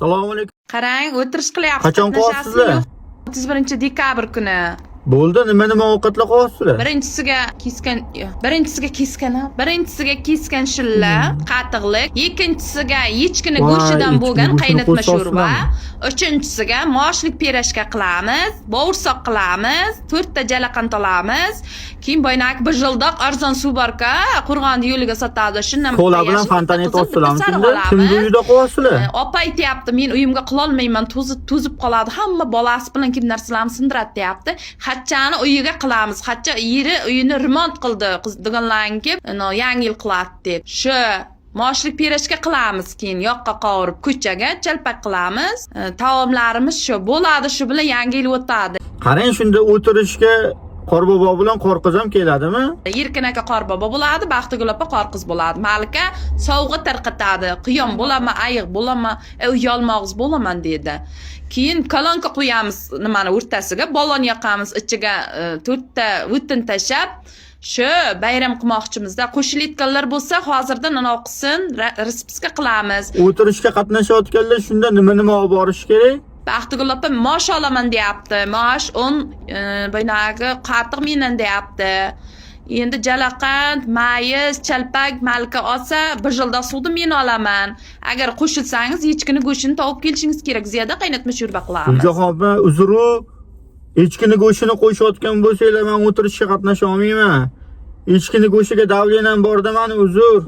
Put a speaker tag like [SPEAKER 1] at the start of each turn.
[SPEAKER 1] Assalomu alaykum.
[SPEAKER 2] Qarang, o'tirish qilyapsiz.
[SPEAKER 1] Qachon qo'yapsizlar?
[SPEAKER 2] 31 dekabr kuni.
[SPEAKER 1] Bo'ldi, nima ovqatlar qo'yapsizlar?
[SPEAKER 2] Birinchisiga keskan shilla, qatiqlik, ikkinchisiga echkini go'shtidan bo'lgan qaynatma sho'rva, uchinchisiga moshlik pirojka qilamiz, bo'rsoq qilamiz, 4 ta jalaqan olamiz. Keyin boynak bir jildoq arzon suv bor-ku, Qo'rg'on yo'liga sotadi. Shundan
[SPEAKER 1] Kola bilan fontanet o'tsalamizmi? Kimga uyda qo'yasizlar?
[SPEAKER 2] Opa aytyapti, men uyimga qilolmayman, to'zib qoladi. Hamma bolasi bilan kim narsalarni sindiradi deyapti. Xatchani uyiga qilamiz. Xatcha yeri uyini remont qildi. Deganlarga yangi yil qiladi deb. Shu moshlik pirojka qilamiz, keyin yoqqa qovurib ko'chaga chalpak qilamiz. Taomlarimiz shu bo'ladi, shu bilan yangi yil o'tadi.
[SPEAKER 1] Qarang, shunda o'tirishga Qorbobo bilan Qorqiz ham keladimi?
[SPEAKER 2] Erkin aka Qorbobo bo'ladi, Baxtigul opa Qorqiz bo'ladi. Malika sovg'a tarqatadi. Qiyom bo'laman, ayiq bo'laman, uyalmog'iz bo'laman dedi. Keyin kolonka qo'yamiz nimani o'rtasiga, balon yoqamiz, ichiga 4 ta o'tin tashab, shu bayram qilmoqchimizda. Qo'shilitganlar bo'lsa, hozirdan o'qisin, respiska qilamiz.
[SPEAKER 1] O'tirishga qatnashayotganlar shunda nima olib borish kerak?
[SPEAKER 2] Baxtigul opa mosh olaman deyapti. Mosh 10 boynagi qatiq menan deyapti. Endi jalaqand, mayiz, chalpak Malika olsa, bir jildoq suvni men olaman. Agar qo'shilsangiz, echkini go'shtini topib kelishingiz kerak. Ziyoda qaynatma sho'rva qilamiz.
[SPEAKER 1] Guljon opa, uzru. Echkini go'shtini qo'shayotgan bo'lsanglar, men o'tirishga qatnasha olmayman. Echkini go'shtiga davlenam bor-da, meni uzr.